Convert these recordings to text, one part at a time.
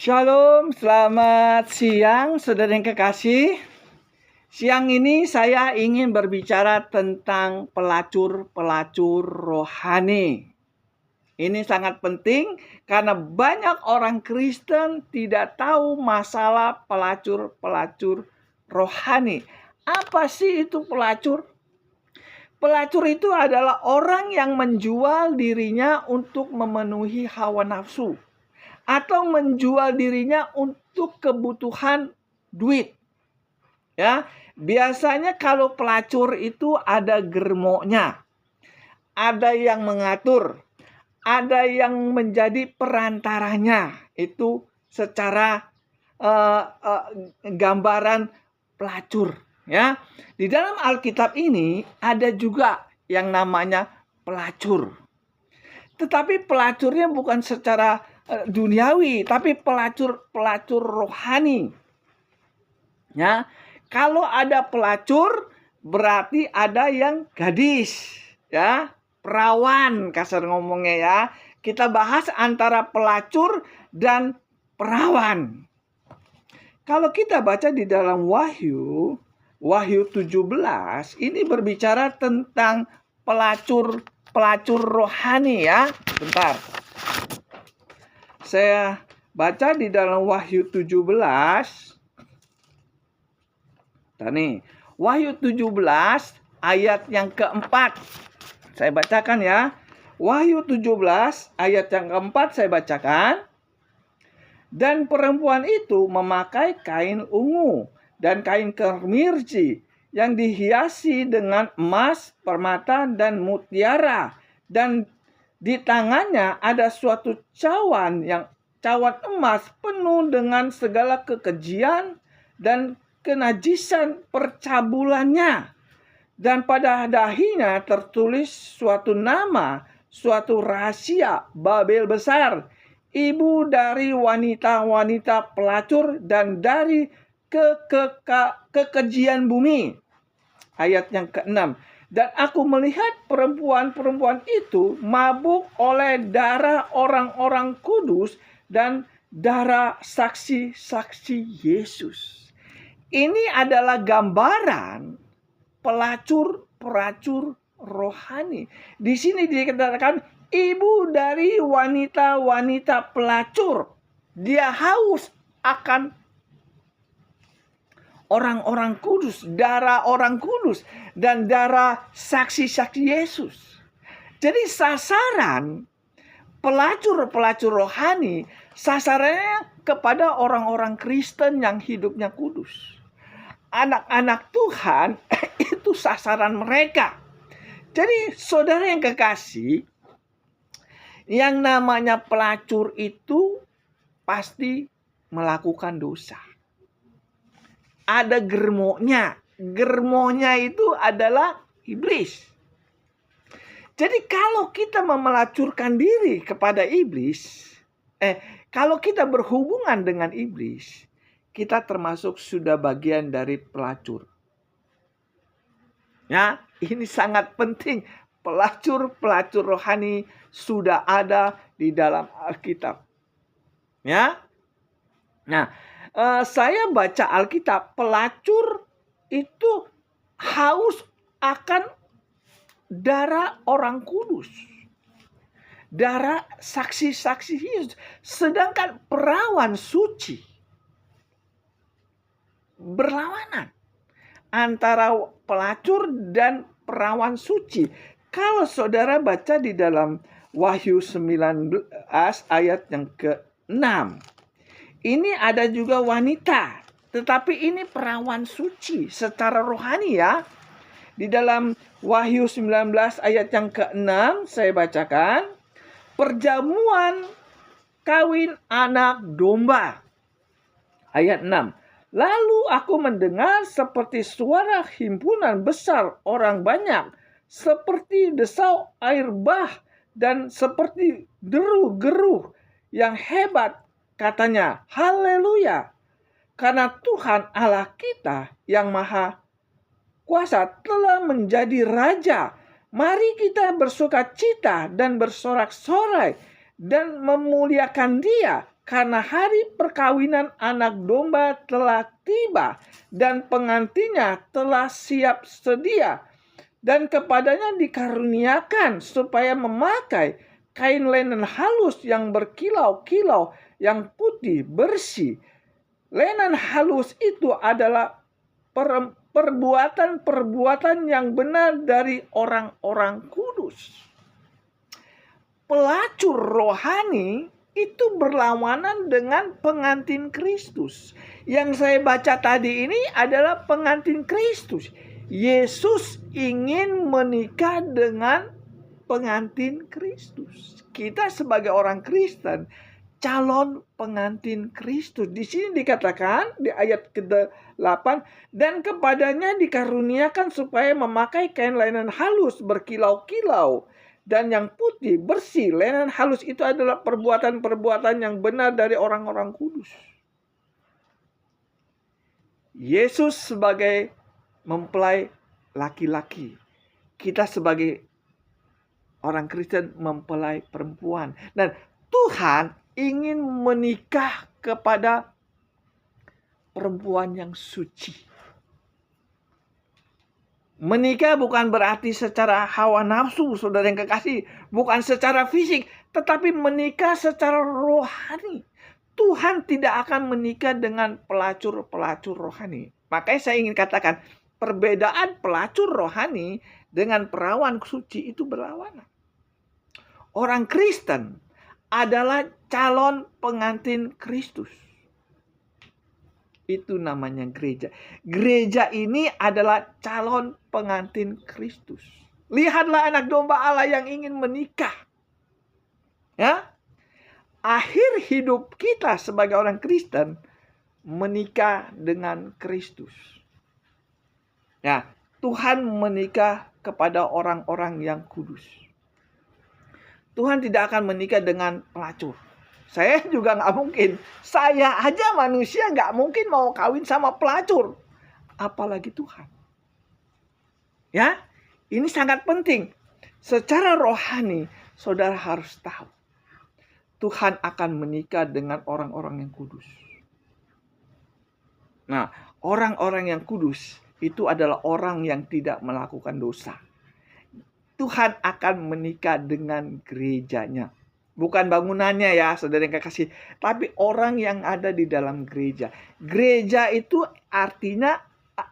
Shalom, selamat siang saudara yang kekasih. Siang ini saya ingin berbicara tentang pelacur-pelacur rohani. Ini sangat penting karena banyak orang Kristen tidak tahu masalah pelacur-pelacur rohani. Apa sih itu pelacur? Pelacur itu adalah orang yang menjual dirinya untuk memenuhi hawa nafsu atau menjual dirinya untuk kebutuhan duit. Ya, biasanya kalau pelacur itu ada germonya, ada yang mengatur, ada yang menjadi perantaranya. Itu secara gambaran pelacur. Ya, di dalam Alkitab ini ada juga yang namanya pelacur. Tetapi pelacurnya bukan secara duniawi, tapi pelacur rohani. Ya, kalau ada pelacur berarti ada yang gadis, ya, perawan kasar ngomongnya ya. Kita bahas antara pelacur dan perawan. Kalau kita baca di dalam Wahyu 17 ini berbicara tentang pelacur rohani ya. Bentar. Saya baca di dalam Wahyu 17. Nih, Wahyu 17 ayat yang keempat. Saya bacakan ya. Wahyu 17 ayat yang keempat saya bacakan. Dan perempuan itu memakai kain ungu dan kain kemirci yang dihiasi dengan emas, permata, dan mutiara. Dan di tangannya ada suatu cawan emas penuh dengan segala kekejian dan kenajisan percabulannya. Dan pada dahinya tertulis suatu nama, suatu rahasia, Babel besar, ibu dari wanita-wanita pelacur dan dari kekejian bumi. Ayat yang ke-6. Dan aku melihat perempuan-perempuan itu mabuk oleh darah orang-orang kudus dan darah saksi-saksi Yesus. Ini adalah gambaran pelacur rohani. Di sini dikatakan ibu dari wanita-wanita pelacur. Dia haus akan orang-orang kudus, darah orang kudus, dan darah saksi-saksi Yesus. Jadi sasaran pelacur-pelacur rohani, sasarannya kepada orang-orang Kristen yang hidupnya kudus. Anak-anak Tuhan itu sasaran mereka. Jadi saudara yang kekasih, yang namanya pelacur itu pasti melakukan dosa. Ada germonya. Germonya itu adalah iblis. Jadi kalau kita memelacurkan diri kepada iblis, kalau kita berhubungan dengan iblis, kita termasuk sudah bagian dari pelacur. Ya, ini sangat penting. Pelacur rohani sudah ada di dalam Alkitab. Ya. Nah, saya baca Alkitab, pelacur itu haus akan darah orang kudus, darah saksi-saksi Yesus. Sedangkan perawan suci berlawanan antara pelacur dan perawan suci. Kalau saudara baca di dalam Wahyu 19 ayat yang ke-6. Ini ada juga wanita, tetapi ini perawan suci secara rohani ya. Di dalam Wahyu 19 ayat yang ke-6 saya bacakan. Perjamuan kawin anak domba. Ayat 6. Lalu aku mendengar seperti suara himpunan besar orang banyak, seperti desau air bah dan seperti deru-geruh yang hebat. Katanya, haleluya, karena Tuhan Allah kita yang maha kuasa telah menjadi raja. Mari kita bersuka cita dan bersorak-sorai dan memuliakan Dia, karena hari perkawinan anak domba telah tiba dan pengantinnya telah siap sedia. Dan kepadanya dikaruniakan supaya memakai kain linen halus yang berkilau-kilau, yang putih, bersih. Linen halus itu adalah perbuatan-perbuatan yang benar dari orang-orang kudus. Pelacur rohani itu berlawanan dengan pengantin Kristus. Yang saya baca tadi ini adalah pengantin Kristus. Yesus ingin menikah dengan pengantin Kristus. Kita sebagai orang Kristen, calon pengantin Kristus. Di sini dikatakan di ayat ke-8, dan kepadanya dikaruniakan supaya memakai kain linen halus berkilau-kilau dan yang putih, bersih. Linen halus itu adalah perbuatan-perbuatan yang benar dari orang-orang kudus. Yesus sebagai mempelai laki-laki. Kita sebagai orang Kristen mempelai perempuan. Dan Tuhan ingin menikah kepada perempuan yang suci. Menikah bukan berarti secara hawa nafsu, saudara yang kekasih. Bukan secara fisik, tetapi menikah secara rohani. Tuhan tidak akan menikah dengan pelacur-pelacur rohani. Makanya saya ingin katakan, perbedaan pelacur rohani dengan perawan suci itu berlawanan. Orang Kristen adalah calon pengantin Kristus. Itu namanya gereja. Gereja ini adalah calon pengantin Kristus. Lihatlah anak domba Allah yang ingin menikah. Ya. Akhir hidup kita sebagai orang Kristen menikah dengan Kristus. Ya, Tuhan menikah kepada orang-orang yang kudus. Tuhan tidak akan menikah dengan pelacur. Saya juga nggak mungkin. Saya aja manusia nggak mungkin mau kawin sama pelacur. Apalagi Tuhan. Ya, ini sangat penting. Secara rohani, saudara harus tahu. Tuhan akan menikah dengan orang-orang yang kudus. Nah, orang-orang yang kudus itu adalah orang yang tidak melakukan dosa. Tuhan akan menikah dengan gerejanya. Bukan bangunannya ya, saudara yang kekasih. Tapi orang yang ada di dalam gereja. Gereja itu artinya,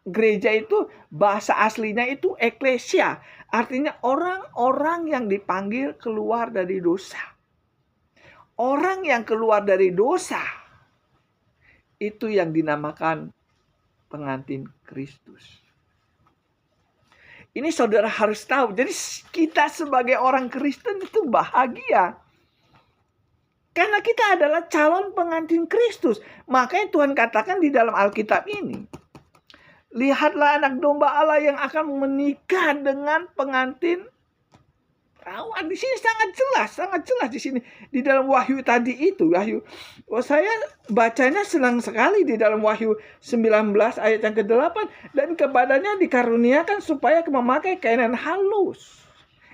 gereja itu bahasa aslinya itu eklesia. Artinya orang-orang yang dipanggil keluar dari dosa. Orang yang keluar dari dosa. Itu yang dinamakan pengantin Kristus. Ini saudara harus tahu. Jadi kita sebagai orang Kristen itu bahagia. Karena kita adalah calon pengantin Kristus. Makanya Tuhan katakan di dalam Alkitab ini. Lihatlah anak domba Allah yang akan menikah dengan pengantin perawan. Di sini sangat jelas di sini. Di dalam Wahyu tadi itu, saya bacanya senang sekali di dalam Wahyu 19 ayat yang ke-8. Dan kepadanya dikaruniakan supaya memakai kainan halus.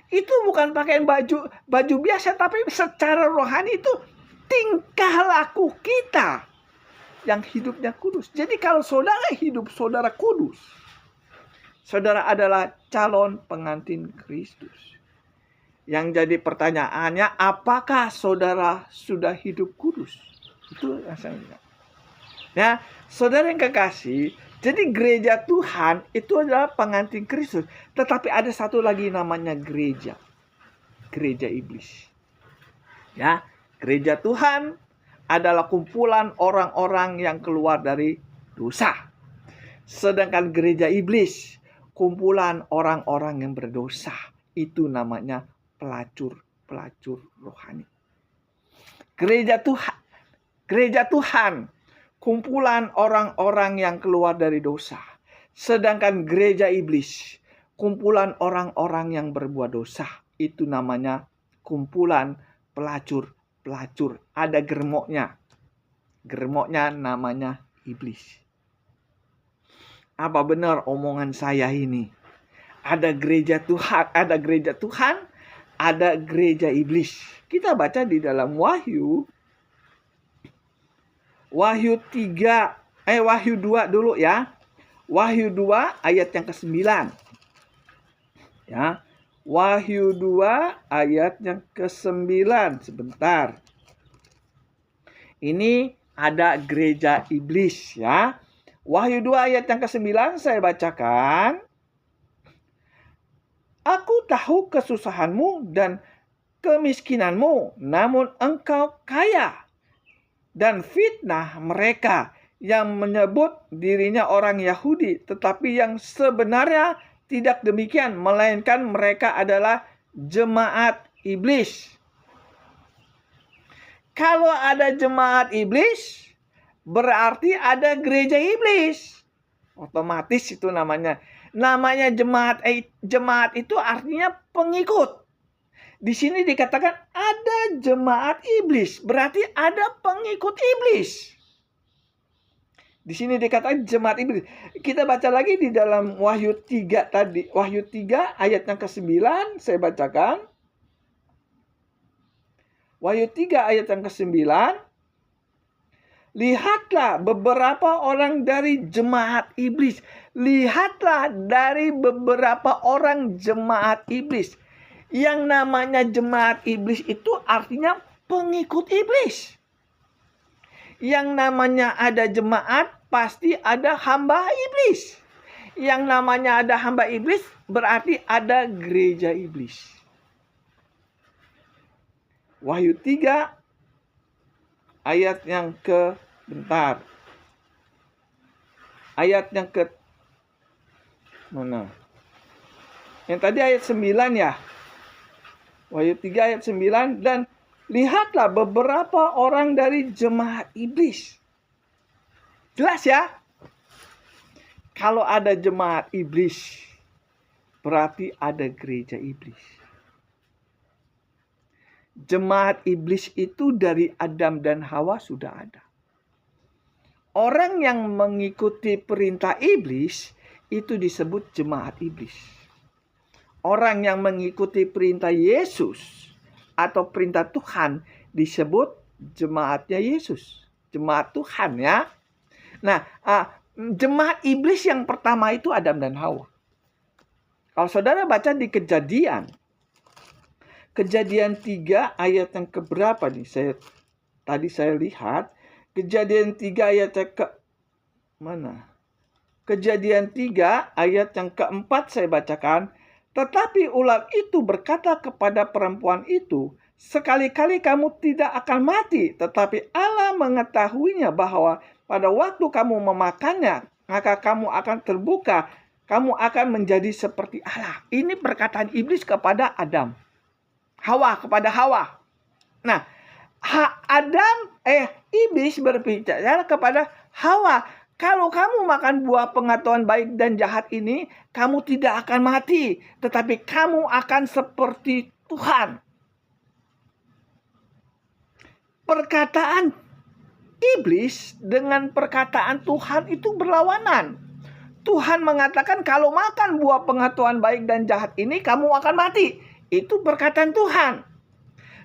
Itu bukan pakaian baju biasa, tapi secara rohani itu tingkah laku kita yang hidupnya kudus. Jadi kalau saudara hidup saudara kudus, saudara adalah calon pengantin Kristus. Yang jadi pertanyaannya, apakah saudara sudah hidup kudus? Itu rasanya. Ya, saudara yang kekasih, jadi gereja Tuhan itu adalah pengantin Kristus. Tetapi ada satu lagi namanya gereja. Gereja iblis. Ya, gereja Tuhan adalah kumpulan orang-orang yang keluar dari dosa. Sedangkan gereja iblis, kumpulan orang-orang yang berdosa. Itu namanya pelacur rohani. Gereja Tuhan, kumpulan orang-orang yang keluar dari dosa. Sedangkan gereja iblis, kumpulan orang-orang yang berbuat dosa. Itu namanya kumpulan pelacur. Ada germoknya. Germoknya namanya iblis. Apa benar omongan saya ini? Ada gereja Tuhan, ada gereja iblis. Kita baca di dalam Wahyu Wahyu 2 dulu ya. Wahyu 2 ayat yang ke-9. Ya. Wahyu 2 ayat yang ke-9. Sebentar. Ini ada gereja iblis ya. Wahyu 2 ayat yang ke-9 saya bacakan. Aku tahu kesusahanmu dan kemiskinanmu, namun engkau kaya. Dan fitnah mereka yang menyebut dirinya orang Yahudi, tetapi yang sebenarnya tidak demikian, melainkan mereka adalah jemaat iblis. Kalau ada jemaat iblis, berarti ada gereja iblis. Otomatis itu namanya. Namanya jemaat itu artinya pengikut. Di sini dikatakan ada jemaat iblis, berarti ada pengikut iblis. Di sini dikatakan jemaat iblis. Kita baca lagi di dalam Wahyu 3 tadi. Wahyu 3 ayat yang ke-9 saya bacakan. Wahyu 3 ayat yang ke-9. Lihatlah beberapa orang dari jemaat iblis. Lihatlah dari beberapa orang jemaat iblis. Yang namanya jemaat iblis itu artinya pengikut iblis. Yang namanya ada jemaat pasti ada hamba iblis. Yang namanya ada hamba iblis berarti ada gereja iblis. Wahyu 3 ayat yang Ayat yang ke mana? Yang tadi ayat 9 ya. Wahyu 3 ayat 9. Dan lihatlah beberapa orang dari jemaat iblis. Jelas ya? Kalau ada jemaat iblis, berarti ada gereja iblis. Jemaat iblis itu dari Adam dan Hawa sudah ada. Orang yang mengikuti perintah iblis itu disebut jemaat iblis. Orang yang mengikuti perintah Yesus atau perintah Tuhan disebut jemaatnya Yesus. Jemaat Tuhan ya. Nah, jemaat iblis yang pertama itu Adam dan Hawa. Kalau saudara baca di Kejadian 3 ayat yang keberapa nih? Tadi saya lihat. Kejadian 3 ayat yang ke mana? Kejadian 3 ayat yang keempat saya bacakan. Tetapi ular itu berkata kepada perempuan itu, sekali-kali kamu tidak akan mati, tetapi Allah mengetahuinya bahwa pada waktu kamu memakannya, maka kamu akan terbuka, kamu akan menjadi seperti Allah. Ini perkataan iblis kepada Adam. Kepada Hawa. Nah, iblis berbicara kepada Hawa. Kalau kamu makan buah pengetahuan baik dan jahat ini, kamu tidak akan mati, tetapi kamu akan seperti Tuhan. Perkataan iblis dengan perkataan Tuhan itu berlawanan. Tuhan mengatakan kalau makan buah pengetahuan baik dan jahat ini, kamu akan mati. Itu perkataan Tuhan.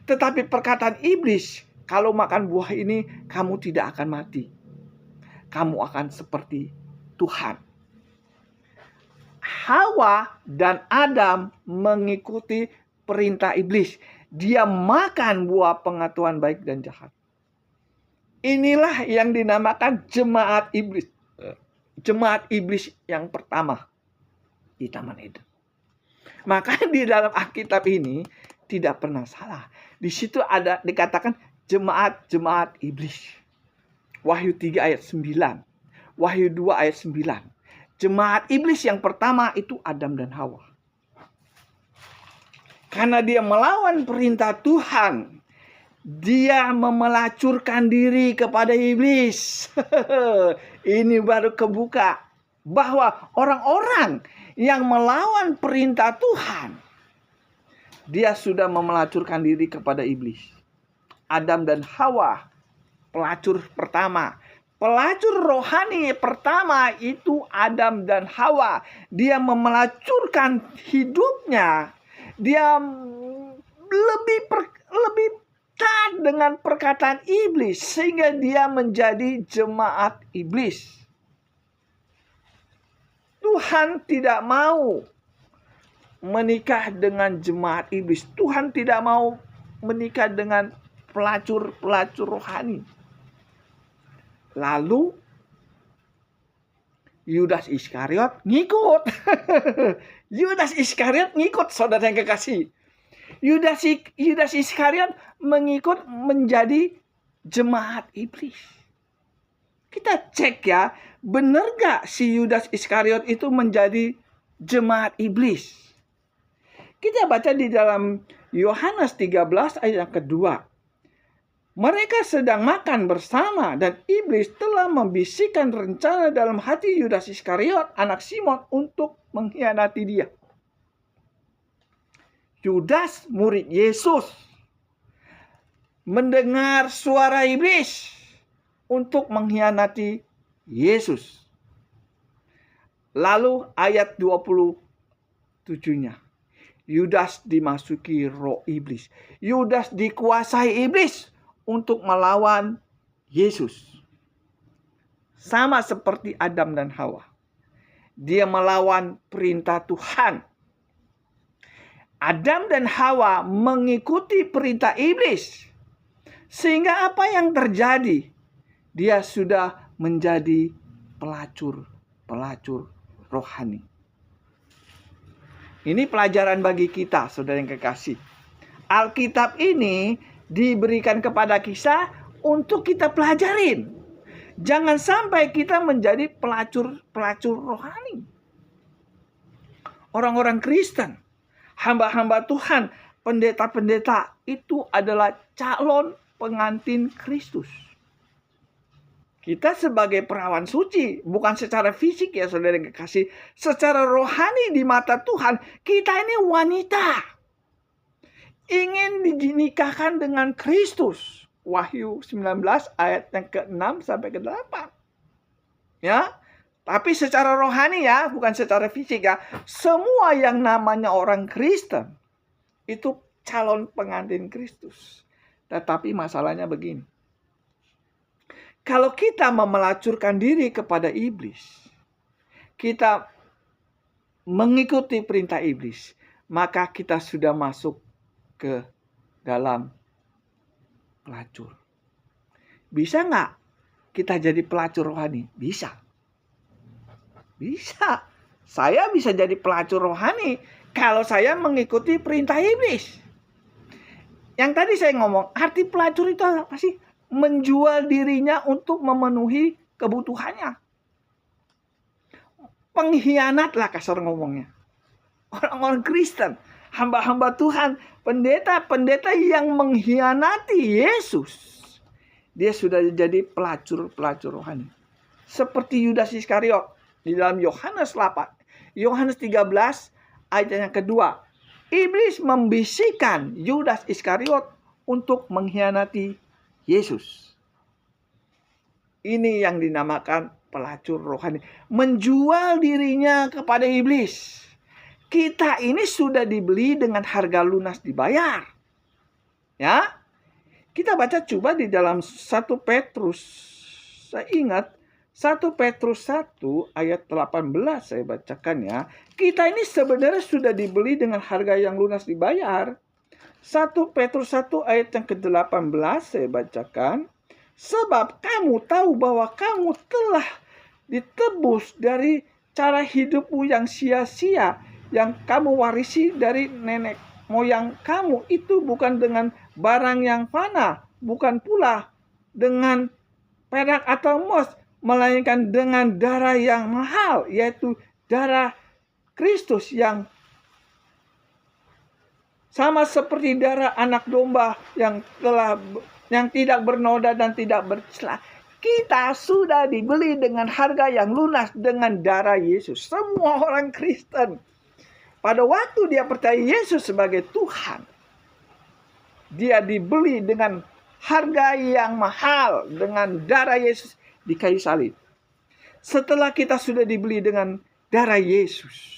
Tetapi perkataan iblis, kalau makan buah ini, kamu tidak akan mati. Kamu akan seperti Tuhan. Hawa dan Adam mengikuti perintah iblis. Dia makan buah pengetahuan baik dan jahat. Inilah yang dinamakan jemaat iblis. Jemaat iblis yang pertama di Taman Eden. Maka di dalam Alkitab ini tidak pernah salah. Di situ ada dikatakan jemaat iblis. Wahyu 3 ayat 9. Wahyu 2 ayat 9. Jemaat iblis yang pertama itu Adam dan Hawa. Karena dia melawan perintah Tuhan, dia memelacurkan diri kepada iblis. Ini baru kebuka bahwa orang-orang yang melawan perintah Tuhan, dia sudah memelacurkan diri kepada iblis. Adam dan Hawa, pelacur pertama. Pelacur rohani pertama itu Adam dan Hawa. Dia memelacurkan hidupnya. Dia lebih taat dengan perkataan iblis sehingga dia menjadi jemaat iblis. Tuhan tidak mau menikah dengan jemaat iblis. Tuhan tidak mau menikah dengan pelacur-pelacur rohani. Lalu Yudas Iskariot ngikut. Yudas Iskariot ngikut, saudara yang kekasih. Yudas Iskariot mengikut menjadi jemaat iblis. Kita cek ya, benar gak si Yudas Iskariot itu menjadi jemaat iblis? Kita baca di dalam Yohanes 13 ayat yang kedua. Mereka sedang makan bersama dan iblis telah membisikkan rencana dalam hati Yudas Iskariot, anak Simon, untuk mengkhianati dia. Yudas, murid Yesus, mendengar suara iblis untuk mengkhianati Yesus. Lalu ayat 27-nya. Yudas dimasuki roh iblis. Yudas dikuasai iblis untuk melawan Yesus. Sama seperti Adam dan Hawa. Dia melawan perintah Tuhan. Adam dan Hawa mengikuti perintah iblis. Sehingga apa yang terjadi? Dia sudah menjadi pelacur rohani. Ini pelajaran bagi kita, saudara yang kekasih. Alkitab ini diberikan kepada kita untuk kita pelajarin. Jangan sampai kita menjadi pelacur rohani. Orang-orang Kristen, hamba-hamba Tuhan, pendeta-pendeta itu adalah calon pengantin Kristus. Kita sebagai perawan suci, bukan secara fisik ya saudara yang kekasih, secara rohani di mata Tuhan, kita ini wanita. Ingin dinikahkan dengan Kristus. Wahyu 19 ayat yang ke-6 sampai ke-8. Ya. Tapi secara rohani ya, bukan secara fisik ya. Semua yang namanya orang Kristen itu calon pengantin Kristus. Tetapi masalahnya begini. Kalau kita memelacurkan diri kepada iblis, kita mengikuti perintah iblis, maka kita sudah masuk ke dalam pelacur. Bisa nggak kita jadi pelacur rohani? Bisa. Bisa. Saya bisa jadi pelacur rohani kalau saya mengikuti perintah iblis. Yang tadi saya ngomong, arti pelacur itu apa sih? Menjual dirinya untuk memenuhi kebutuhannya. Pengkhianat lah kasar ngomongnya. Orang-orang Kristen, hamba-hamba Tuhan, pendeta-pendeta yang mengkhianati Yesus. Dia sudah jadi pelacur rohani. Seperti Yudas Iskariot di dalam Yohanes 13 ayat yang kedua. Iblis membisikkan Yudas Iskariot untuk mengkhianati Yesus. Ini yang dinamakan pelacur rohani. Menjual dirinya kepada iblis. Kita ini sudah dibeli dengan harga lunas dibayar. Ya. Kita baca coba di dalam 1 Petrus. Saya ingat 1 Petrus 1 ayat 18 saya bacakan ya. Kita ini sebenarnya sudah dibeli dengan harga yang lunas dibayar. 1 Petrus 1 ayat yang ke-18 saya bacakan. Sebab kamu tahu bahwa kamu telah ditebus dari cara hidupmu yang sia-sia yang kamu warisi dari nenek moyang kamu. Itu bukan dengan barang yang fana, bukan pula dengan perak atau emas, melainkan dengan darah yang mahal, yaitu darah Kristus yang sama seperti darah anak domba yang tidak bernoda dan tidak bercela. Kita sudah dibeli dengan harga yang lunas dengan darah Yesus. Semua orang Kristen pada waktu dia percaya Yesus sebagai Tuhan, dia dibeli dengan harga yang mahal dengan darah Yesus di kayu salib. Setelah kita sudah dibeli dengan darah Yesus,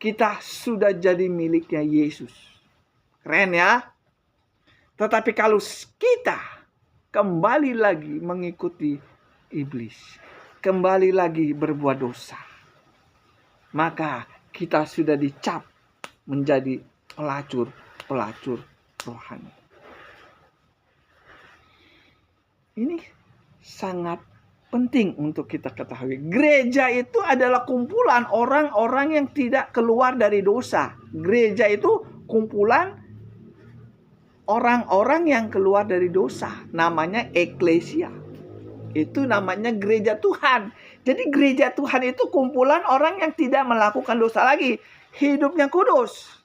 kita sudah jadi miliknya Yesus. Keren ya. Tetapi kalau kita kembali lagi mengikuti iblis, kembali lagi berbuat dosa, maka kita sudah dicap menjadi pelacur rohani. Ini sangat penting untuk kita ketahui. Gereja itu adalah kumpulan orang-orang yang tidak keluar dari dosa. Gereja itu kumpulan orang-orang yang keluar dari dosa. Namanya eklesia. Itu namanya gereja Tuhan. Jadi gereja Tuhan itu kumpulan orang yang tidak melakukan dosa lagi. Hidupnya kudus.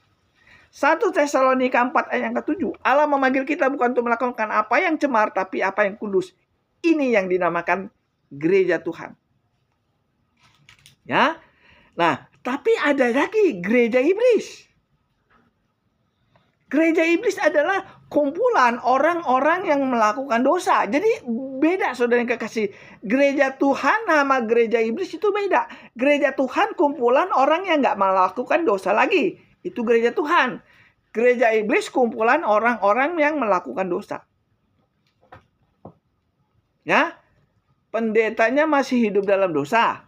1 Tesalonika 4 ayat yang ke-7. Allah memanggil kita bukan untuk melakukan apa yang cemar, tapi apa yang kudus. Ini yang dinamakan gereja Tuhan. Ya. Nah, tapi ada lagi gereja iblis. Gereja iblis adalah kumpulan orang-orang yang melakukan dosa. Jadi beda saudara yang kekasih. Gereja Tuhan sama gereja iblis itu beda. Gereja Tuhan kumpulan orang yang nggak melakukan dosa lagi. Itu gereja Tuhan. Gereja iblis kumpulan orang-orang yang melakukan dosa. Ya, pendetanya masih hidup dalam dosa.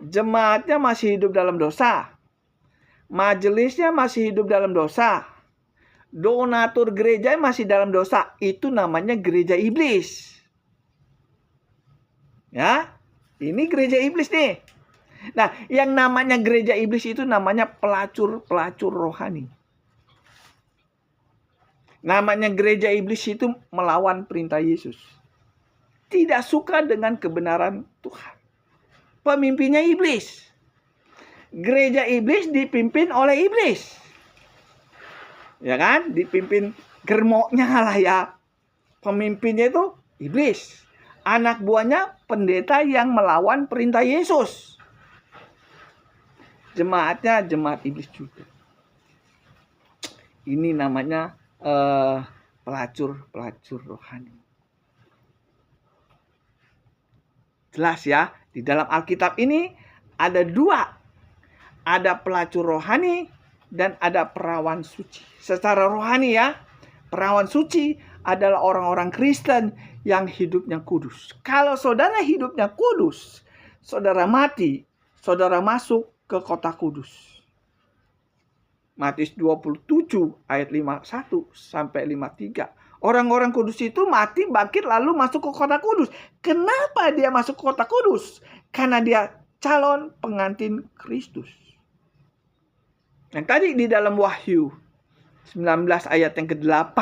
Jemaatnya masih hidup dalam dosa. Majelisnya masih hidup dalam dosa. Donatur gereja masih dalam dosa. Itu namanya gereja iblis. Ya, ini gereja iblis nih. Nah, yang namanya gereja iblis itu namanya pelacur rohani. Namanya gereja iblis itu melawan perintah Yesus. Tidak suka dengan kebenaran Tuhan. Pemimpinnya iblis. Gereja iblis dipimpin oleh iblis. Ya kan? Dipimpin germoknya lah ya. Pemimpinnya itu iblis. Anak buahnya pendeta yang melawan perintah Yesus. Jemaatnya jemaat iblis juga. Ini namanya pelacur rohani. Jelas ya, di dalam Alkitab ini ada dua. Ada pelacur rohani dan ada perawan suci. Secara rohani ya, perawan suci adalah orang-orang Kristen yang hidupnya kudus. Kalau saudara hidupnya kudus, saudara mati, saudara masuk ke kota kudus. Matius 27 ayat 51 sampai 53. Orang-orang kudus itu mati, bangkit, lalu masuk ke kota kudus. Kenapa dia masuk ke kota kudus? Karena dia calon pengantin Kristus. Yang tadi di dalam Wahyu 19 ayat yang ke-8.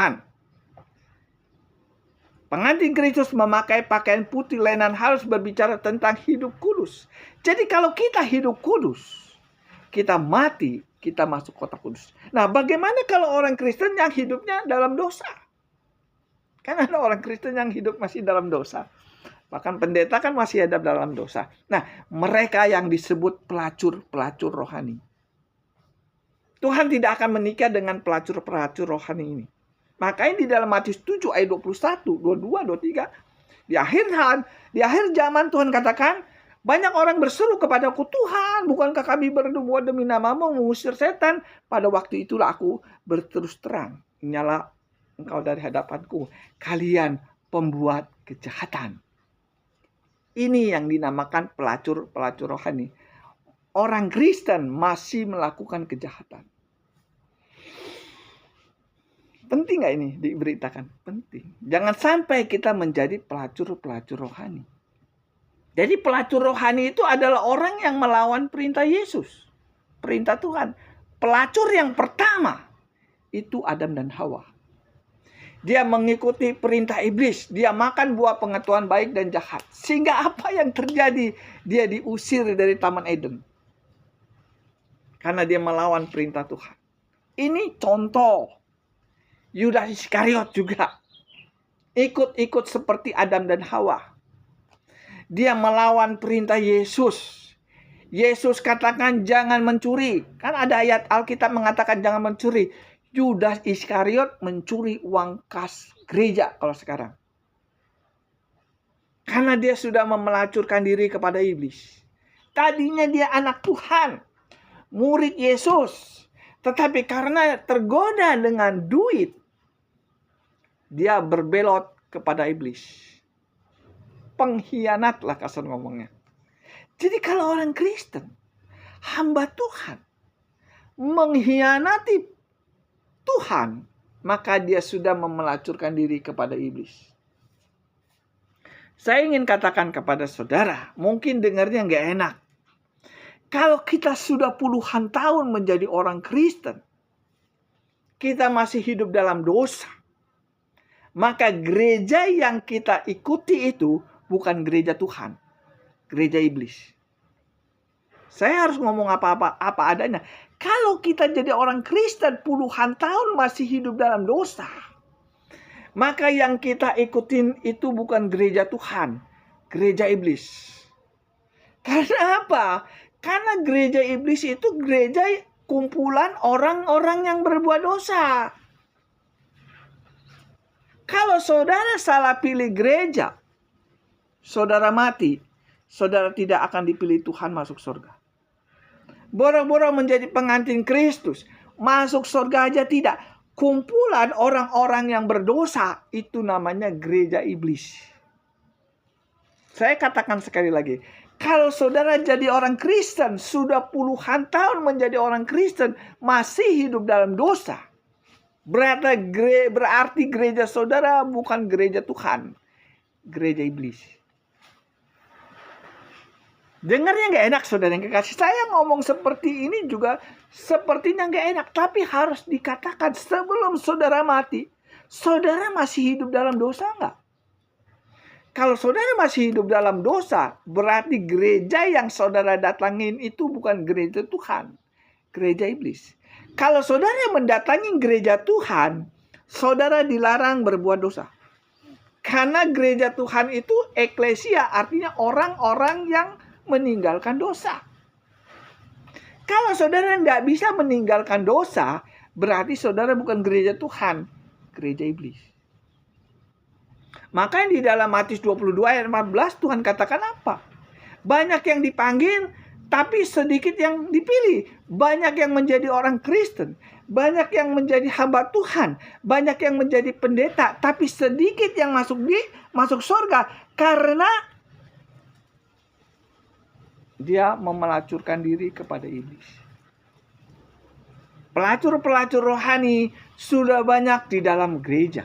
Pengantin Kristus memakai pakaian putih lenan halus berbicara tentang hidup kudus. Jadi kalau kita hidup kudus, kita mati, kita masuk kota kudus. Nah, bagaimana kalau orang Kristen yang hidupnya dalam dosa? Kan ada orang Kristen yang hidup masih dalam dosa. Bahkan pendeta kan masih ada dalam dosa. Nah, mereka yang disebut pelacur rohani. Tuhan tidak akan menikah dengan pelacur rohani ini. Makanya di dalam Matius 7 ayat 21, 22, 23. Di akhir zaman Tuhan katakan, banyak orang berseru kepadaku, Tuhan, bukankah kami bernubuat demi namamu mengusir setan? Pada waktu itulah aku berterus terang, nyala engkau dari hadapanku, kalian pembuat kejahatan. Ini yang dinamakan pelacur rohani. Orang Kristen masih melakukan kejahatan. Penting nggak ini diberitakan? Penting. Jangan sampai kita menjadi pelacur rohani. Jadi pelacur rohani itu adalah orang yang melawan perintah Yesus. Perintah Tuhan. Pelacur yang pertama itu Adam dan Hawa. Dia mengikuti perintah iblis. Dia makan buah pengetahuan baik dan jahat. Sehingga apa yang terjadi? Dia diusir dari Taman Eden. Karena dia melawan perintah Tuhan. Ini contoh. Yudas Iskariot juga ikut seperti Adam dan Hawa. Dia melawan perintah Yesus. Yesus katakan jangan mencuri. Kan ada ayat Alkitab mengatakan jangan mencuri. Yudas Iskariot mencuri uang kas gereja kalau sekarang. Karena dia sudah memelacurkan diri kepada iblis. Tadinya dia anak Tuhan, murid Yesus. Tetapi karena tergoda dengan duit, dia berbelot kepada iblis. Pengkhianat lah kasar ngomongnya. Jadi kalau orang Kristen, hamba Tuhan, mengkhianati Tuhan, maka dia sudah memelacurkan diri kepada iblis. Saya ingin katakan kepada saudara, mungkin dengarnya nggak enak. Kalau kita sudah puluhan tahun menjadi orang Kristen, kita masih hidup dalam dosa, maka gereja yang kita ikuti itu bukan gereja Tuhan, gereja iblis. Saya harus ngomong apa adanya. Kalau kita jadi orang Kristen puluhan tahun masih hidup dalam dosa, maka yang kita ikutin itu bukan gereja Tuhan, gereja iblis. Karena apa? Karena gereja iblis itu gereja kumpulan orang-orang yang berbuat dosa. Kalau saudara salah pilih gereja, saudara mati, saudara tidak akan dipilih Tuhan masuk surga. Boro-boro menjadi pengantin Kristus, masuk surga aja tidak. Kumpulan orang-orang yang berdosa, itu namanya gereja iblis. Saya katakan sekali lagi, kalau saudara jadi orang Kristen, sudah puluhan tahun menjadi orang Kristen, masih hidup dalam dosa, berarti gereja saudara bukan gereja Tuhan, gereja iblis. Dengarnya nggak enak saudara yang kekasih. Saya ngomong seperti ini juga sepertinya nggak enak. Tapi harus dikatakan sebelum saudara mati, saudara masih hidup dalam dosa nggak? Kalau saudara masih hidup dalam dosa, berarti gereja yang saudara datangin itu bukan gereja Tuhan, gereja iblis. Kalau saudara mendatangi gereja Tuhan, saudara dilarang berbuat dosa. Karena gereja Tuhan itu eklesia, artinya orang-orang yang meninggalkan dosa. Kalau saudara nggak bisa meninggalkan dosa, berarti saudara bukan gereja Tuhan, gereja iblis. Makanya di dalam Matius 22 ayat 14 Tuhan katakan apa? Banyak yang dipanggil, tapi sedikit yang dipilih. Banyak yang menjadi orang Kristen, banyak yang menjadi hamba Tuhan, banyak yang menjadi pendeta, tapi sedikit yang masuk surga karena dia memelacurkan diri kepada iblis. Pelacur-pelacur rohani sudah banyak di dalam gereja.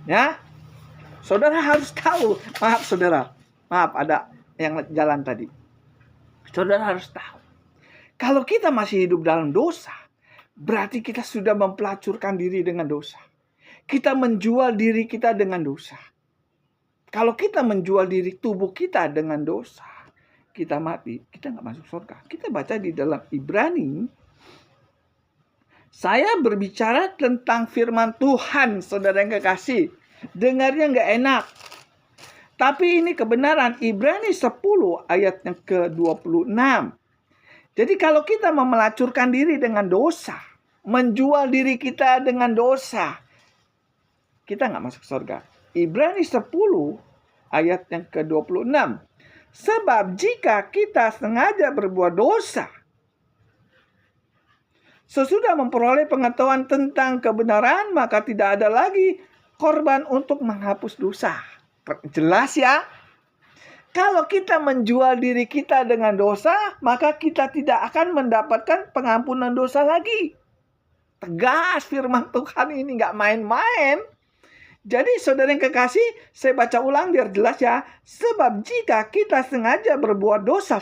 Ya, saudara harus tahu. Maaf saudara, maaf ada yang jalan tadi. Saudara harus tahu. Kalau kita masih hidup dalam dosa, berarti kita sudah mempelacurkan diri dengan dosa. Kita menjual diri kita dengan dosa. Kalau kita menjual diri tubuh kita dengan dosa, kita mati, kita nggak masuk surga. Kita baca di dalam Ibrani, saya berbicara tentang firman Tuhan, saudara yang kekasih. Dengarnya nggak enak. Tapi ini kebenaran, Ibrani 10 ayat yang ke-26. Jadi kalau kita memelacurkan diri dengan dosa, menjual diri kita dengan dosa, kita nggak masuk surga. Ibrani 10 ayat yang ke-26. Sebab jika kita sengaja berbuat dosa, sesudah memperoleh pengetahuan tentang kebenaran, maka tidak ada lagi korban untuk menghapus dosa. Jelas ya? Kalau kita menjual diri kita dengan dosa, maka kita tidak akan mendapatkan pengampunan dosa lagi. Tegas firman Tuhan ini, nggak main-main. Jadi saudara yang kekasih, saya baca ulang biar jelas ya. Sebab jika kita sengaja berbuat dosa,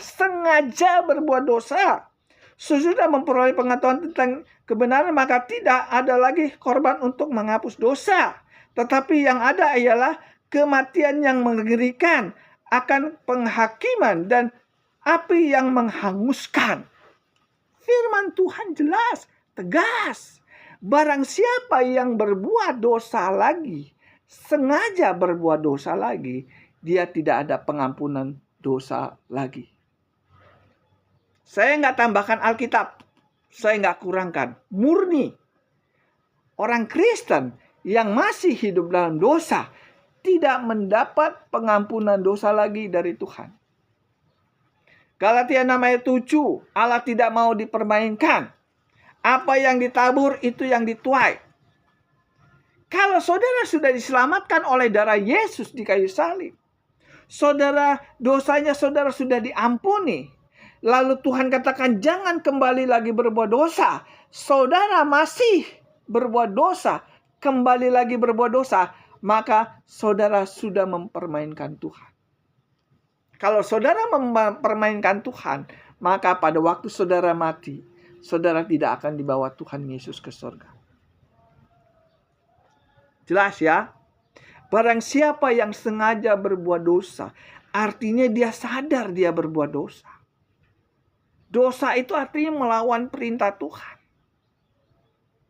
sesudah memperoleh pengetahuan tentang kebenaran, maka tidak ada lagi korban untuk menghapus dosa. Tetapi yang ada ialah kematian yang mengerikan, akan penghakiman dan api yang menghanguskan. Firman Tuhan jelas, tegas. Barang siapa yang berbuat dosa lagi, sengaja berbuat dosa lagi, dia tidak ada pengampunan dosa lagi. Saya nggak tambahkan Alkitab, saya nggak kurangkan. Murni. Orang Kristen yang masih hidup dalam dosa tidak mendapat pengampunan dosa lagi dari Tuhan. Galatia 6 ayat 7, Allah tidak mau dipermainkan. Apa yang ditabur itu yang dituai. Kalau saudara sudah diselamatkan oleh darah Yesus di kayu salib, saudara, dosanya saudara sudah diampuni, lalu Tuhan katakan jangan kembali lagi berbuat dosa, saudara masih berbuat dosa, kembali lagi berbuat dosa, maka saudara sudah mempermainkan Tuhan. Kalau saudara mempermainkan Tuhan, maka pada waktu saudara mati, saudara tidak akan dibawa Tuhan Yesus ke surga. Jelas ya? Barang siapa yang sengaja berbuat dosa, artinya dia sadar dia berbuat dosa. Dosa itu artinya melawan perintah Tuhan.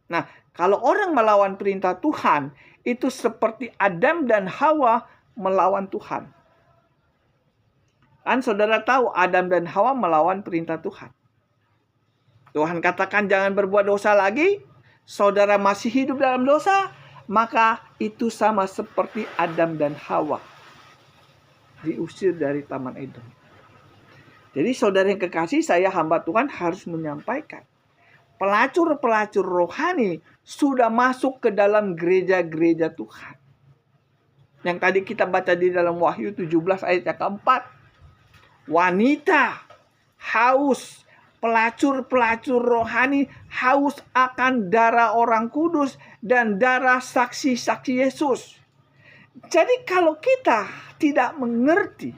Nah, kalau orang melawan perintah Tuhan, itu seperti Adam dan Hawa melawan Tuhan. Kan saudara tahu Adam dan Hawa melawan perintah Tuhan. Tuhan katakan jangan berbuat dosa lagi, saudara masih hidup dalam dosa, maka itu sama seperti Adam dan Hawa diusir dari Taman Eden. Jadi saudara yang kekasih, saya hamba Tuhan harus menyampaikan, pelacur-pelacur rohani sudah masuk ke dalam gereja-gereja Tuhan. Yang tadi kita baca di dalam Wahyu 17 ayat yang keempat. Wanita haus, pelacur-pelacur rohani haus akan darah orang kudus dan darah saksi-saksi Yesus. Jadi kalau kita tidak mengerti,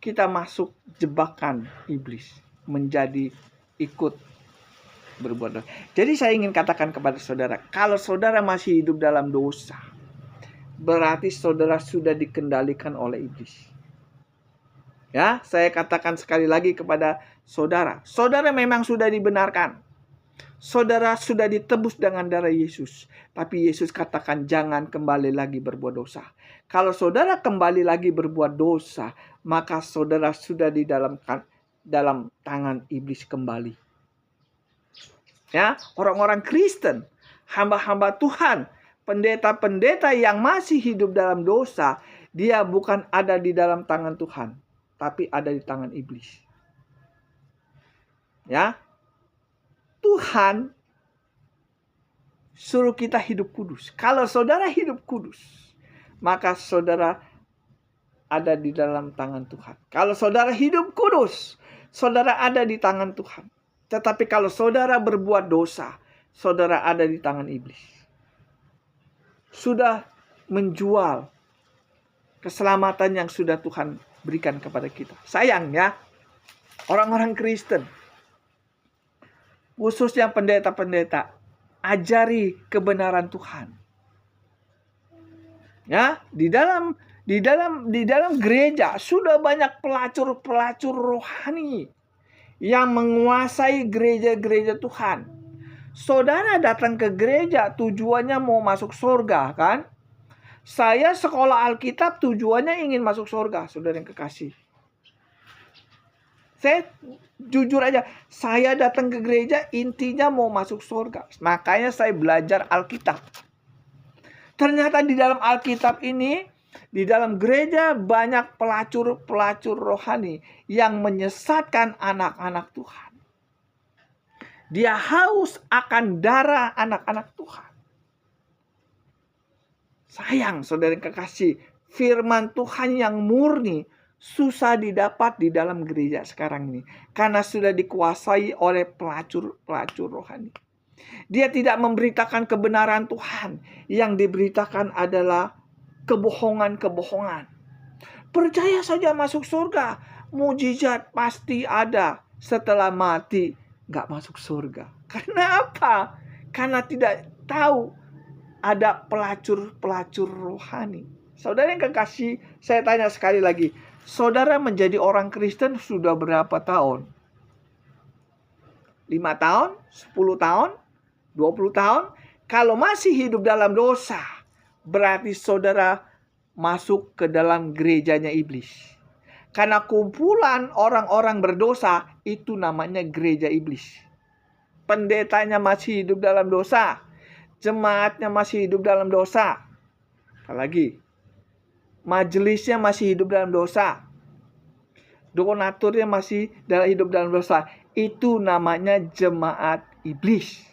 kita masuk jebakan iblis, menjadi ikut berbuat dosa. Jadi saya ingin katakan kepada saudara, kalau saudara masih hidup dalam dosa, berarti saudara sudah dikendalikan oleh iblis. Ya, saya katakan sekali lagi kepada saudara, saudara memang sudah dibenarkan. Saudara sudah ditebus dengan darah Yesus. Tapi Yesus katakan jangan kembali lagi berbuat dosa. Kalau saudara kembali lagi berbuat dosa, maka saudara sudah di dalam tangan iblis kembali. Ya, orang-orang Kristen, hamba-hamba Tuhan, pendeta-pendeta yang masih hidup dalam dosa, dia bukan ada di dalam tangan Tuhan, tapi ada di tangan iblis. Ya, Tuhan suruh kita hidup kudus. Kalau saudara hidup kudus, maka saudara ada di dalam tangan Tuhan. Kalau saudara hidup kudus, saudara ada di tangan Tuhan. Tetapi kalau saudara berbuat dosa, saudara ada di tangan iblis. Sudah menjual keselamatan yang sudah Tuhan berikan kepada kita. Sayang ya, orang-orang Kristen, khususnya pendeta-pendeta, ajari kebenaran Tuhan. Ya, di dalam gereja sudah banyak pelacur-pelacur rohani yang menguasai gereja-gereja Tuhan. Saudara datang ke gereja tujuannya mau masuk surga, kan? Saya sekolah Alkitab tujuannya ingin masuk surga, saudara yang kekasih. Saya jujur aja, saya datang ke gereja intinya mau masuk surga. Makanya saya belajar Alkitab. Ternyata di dalam Alkitab ini, di dalam gereja banyak pelacur-pelacur rohani yang menyesatkan anak-anak Tuhan. Dia haus akan darah anak-anak Tuhan. Sayang saudara yang kekasih, firman Tuhan yang murni susah didapat di dalam gereja sekarang ini. Karena sudah dikuasai oleh pelacur-pelacur rohani. Dia tidak memberitakan kebenaran Tuhan. Yang diberitakan adalah kebohongan-kebohongan. Percaya saja masuk surga. Mujizat pasti ada. Setelah mati gak masuk surga. Karena apa? Karena tidak tahu ada pelacur-pelacur rohani. Saudara yang kekasih, saya tanya sekali lagi. Saudara menjadi orang Kristen sudah berapa tahun? 5 tahun? 10 tahun? 20 tahun? Kalau masih hidup dalam dosa, berarti saudara masuk ke dalam gerejanya iblis. Karena kumpulan orang-orang berdosa, itu namanya gereja iblis. Pendetanya masih hidup dalam dosa. Jemaatnya masih hidup dalam dosa. Apalagi? Majelisnya masih hidup dalam dosa. Donaturnya masih hidup dalam dosa. Itu namanya jemaat iblis.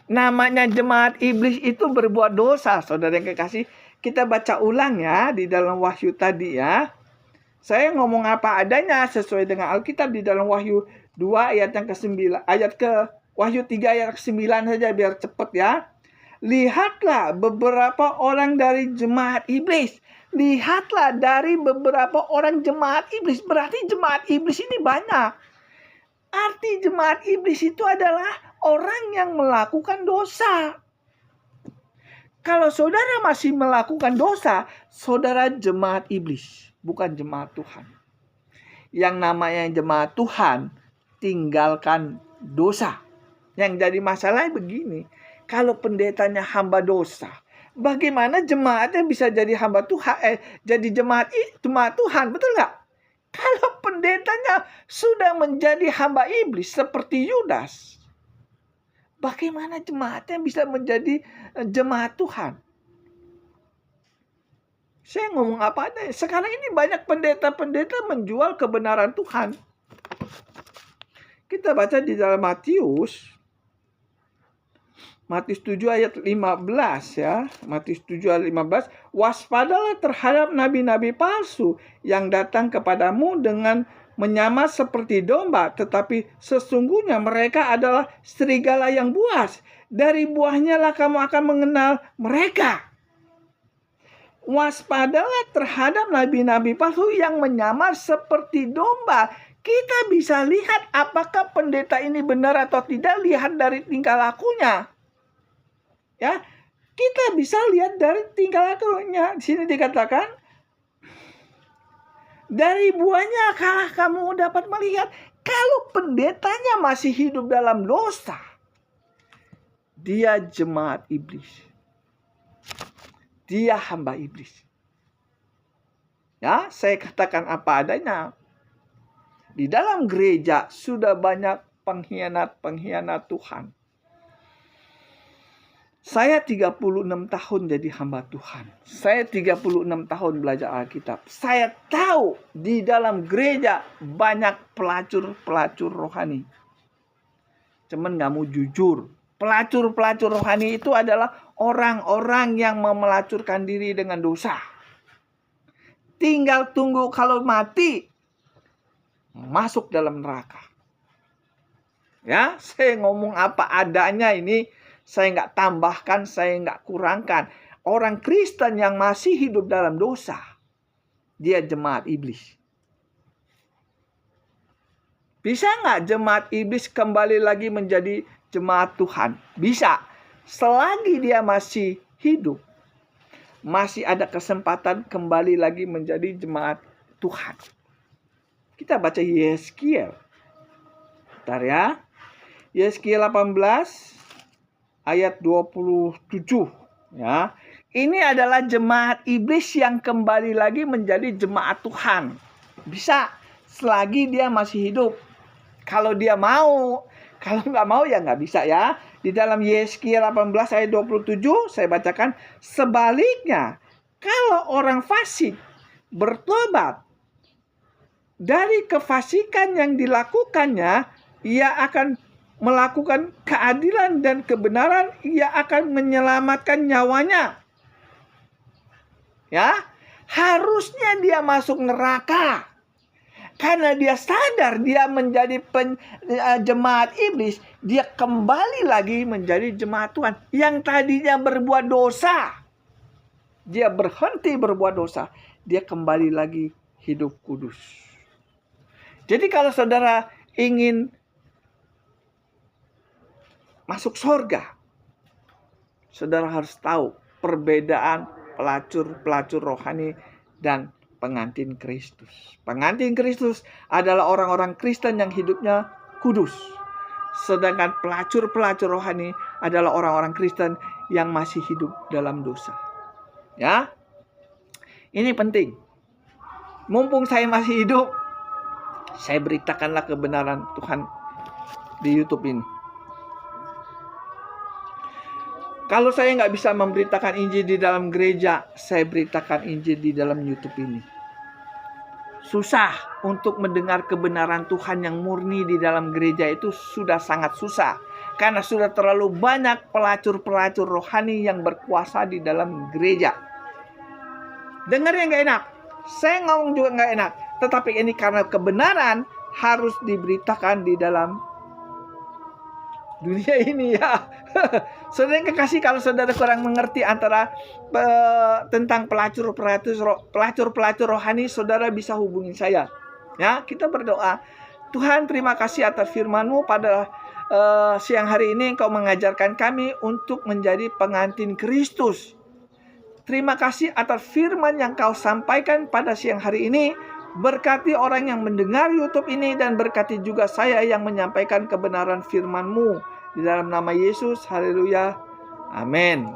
Namanya jemaat iblis itu berbuat dosa, saudara yang kekasih. Kita baca ulang ya di dalam Wahyu tadi ya. Saya ngomong apa adanya sesuai dengan Alkitab di dalam Wahyu 2 ayat yang ke-9, Wahyu 3 ayat ke-9 saja biar cepat ya. Lihatlah beberapa orang dari jemaat iblis. Lihatlah dari beberapa orang jemaat iblis. Berarti jemaat iblis ini banyak. Arti jemaat iblis itu adalah orang yang melakukan dosa. Kalau saudara masih melakukan dosa, saudara jemaat iblis, bukan jemaat Tuhan. Yang namanya jemaat Tuhan, tinggalkan dosa. Yang jadi masalah begini, kalau pendetanya hamba dosa, bagaimana jemaatnya bisa jadi hamba Tuhan? Jadi jemaat Tuhan, betul nggak? Kalau pendetanya sudah menjadi hamba iblis seperti Yudas, bagaimana jemaatnya bisa menjadi jemaat Tuhan? Saya ngomong apa adanya. Sekarang ini banyak pendeta-pendeta menjual kebenaran Tuhan. Kita baca di dalam Matius 7 ayat 15 ya. Matius 7 ayat 15. Waspadalah terhadap nabi-nabi palsu yang datang kepadamu dengan menyamar seperti domba, tetapi sesungguhnya mereka adalah serigala yang buas. Dari buahnya lah kamu akan mengenal mereka. Waspadalah terhadap nabi-nabi palsu yang menyamar seperti domba. Kita bisa lihat apakah pendeta ini benar atau tidak, lihat dari tingkah lakunya. Ya, kita bisa lihat dari tingkah lakunya. Di sini dikatakan, dari buahnya kalah kamu dapat melihat. Kalau pendetanya masih hidup dalam dosa, dia jemaat iblis. Dia hamba iblis. Ya, saya katakan apa adanya. Di dalam gereja sudah banyak pengkhianat-pengkhianat Tuhan. Saya 36 tahun jadi hamba Tuhan. Saya 36 tahun belajar Alkitab. Saya tahu di dalam gereja banyak pelacur-pelacur rohani. Cuman gak mau jujur. Pelacur-pelacur rohani itu adalah orang-orang yang memelacurkan diri dengan dosa. Tinggal tunggu kalau mati, masuk dalam neraka. Ya, saya ngomong apa adanya ini. Saya nggak tambahkan, saya nggak kurangkan. Orang Kristen yang masih hidup dalam dosa, dia jemaat iblis. Bisa nggak jemaat iblis kembali lagi menjadi jemaat Tuhan? Bisa. Selagi dia masih hidup, masih ada kesempatan kembali lagi menjadi jemaat Tuhan. Kita baca Yeskiel. Bentar ya. Yeskiel 18. Ayat 27 ya. Ini adalah jemaat iblis yang kembali lagi menjadi jemaat Tuhan. Bisa selagi dia masih hidup. Kalau dia mau, kalau nggak mau ya nggak bisa ya. Di dalam Yeskiel 18 ayat 27 saya bacakan, sebaliknya kalau orang fasik bertobat dari kefasikan yang dilakukannya, ia akan melakukan keadilan dan kebenaran, ia akan menyelamatkan nyawanya. Ya, harusnya dia masuk neraka. Karena dia sadar dia menjadi jemaat iblis, dia kembali lagi menjadi jemaat Tuhan. Yang tadinya berbuat dosa, dia berhenti berbuat dosa, dia kembali lagi hidup kudus. Jadi kalau saudara ingin masuk surga, saudara harus tahu perbedaan pelacur-pelacur rohani dan pengantin Kristus. Pengantin Kristus adalah orang-orang Kristen yang hidupnya kudus. Sedangkan pelacur-pelacur rohani adalah orang-orang Kristen yang masih hidup dalam dosa. Ya, ini penting. Mumpung saya masih hidup, saya beritakanlah kebenaran Tuhan di YouTube ini. Kalau saya nggak bisa memberitakan Injil di dalam gereja, saya beritakan Injil di dalam YouTube ini. Susah untuk mendengar kebenaran Tuhan yang murni di dalam gereja itu sudah sangat susah. Karena sudah terlalu banyak pelacur-pelacur rohani yang berkuasa di dalam gereja. Dengar yang gak enak. Saya ngomong juga gak enak. Tetapi ini karena kebenaran harus diberitakan di dalam dunia ini ya. Saudara yang kekasih, kalau saudara kurang mengerti antara tentang pelacur-pelacur rohani, saudara bisa hubungi saya. Ya, kita berdoa. Tuhan, terima kasih atas firman-Mu pada siang hari ini. Engkau mengajarkan kami untuk menjadi pengantin Kristus. Terima kasih atas firman yang Kau sampaikan pada siang hari ini. Berkati orang yang mendengar YouTube ini dan berkati juga saya yang menyampaikan kebenaran firman-Mu. Di dalam nama Yesus, haleluya, amin.